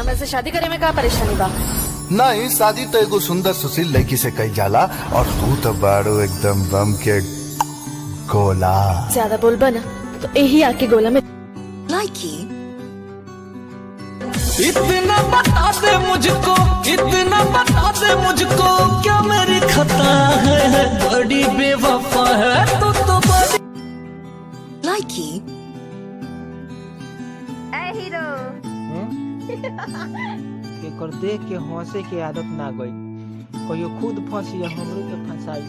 हमें से शादी करे में का परेशानी बा? नहीं, शादी तो एगो सुंदर सुशील लड़की से कई जाला और तू तो बाड़ो एकदम बम के गोला। ज्यादा बोलबा ना तो यही आके गोला में लाइकी। इतना बता दे मुझको, इतना बता दे मुझको, क्या मेरी खता है, बड़ी बेवफा है तो बड़ी। लाइकी। हीरो एकर देख के हंसे के आदत ना गई, कहियो खुद फंसी हमरे के फंसाई।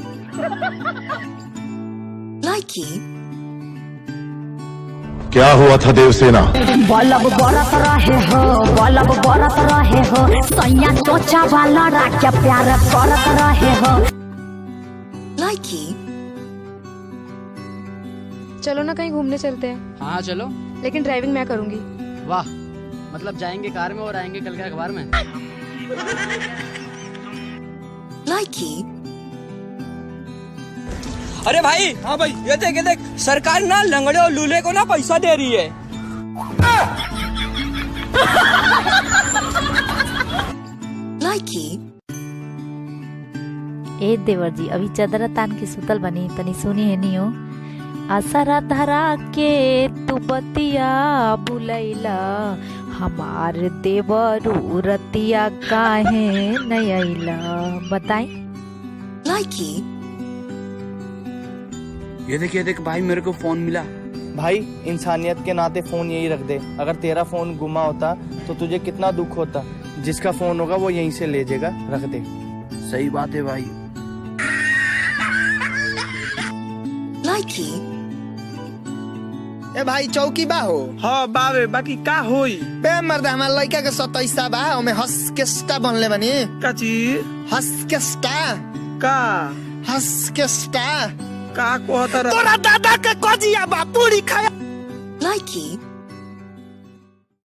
लाइकी। क्या हुआ था देवसेना? बलब बरत रहे हो, बलब बरत रहे हो, सैया चोचा वाला राख्या प्यार करत रहे हो। लाइकी। चलो ना कहीं घूमने चलते हैं। हाँ चलो, लेकिन ड्राइविंग मैं करूंगी। वाह, मतलब जाएंगे कार में और आएंगे कल के अखबार में। लाइकी। अरे भाई, हाँ भाई, ये देख सरकार ना लंगड़े और लूले को ना पैसा दे रही है। लाइकी। ए देवर जी, अभी चदरा तान के सुतल बनी, तनी सुनी है नहीं हो। असरा धरा के तू बतिया बुलैला, हमार देवरू रतिया काहे नहीं आइला, बताई। लाइकी। ये देख भाई, मेरे को फोन मिला। भाई, इंसानियत के नाते फोन यही रख दे। अगर तेरा फोन गुमा होता तो तुझे कितना दुख होता। जिसका फोन होगा वो यहीं से ले जाएगा, रख दे। सही बात है भाई। लाइकी। ए भाई, चौकी बा हो? हाँ बावे, बाकी का होई? बे मर्द, हमार लड़का के 27 बा, ओमे हस्केस्टा बनले बनी। का चीज? हस्केस्टा। का हस्केस्टा का कहता तोरा दादा के कजिया बा, पूरी खाया। लाइकी।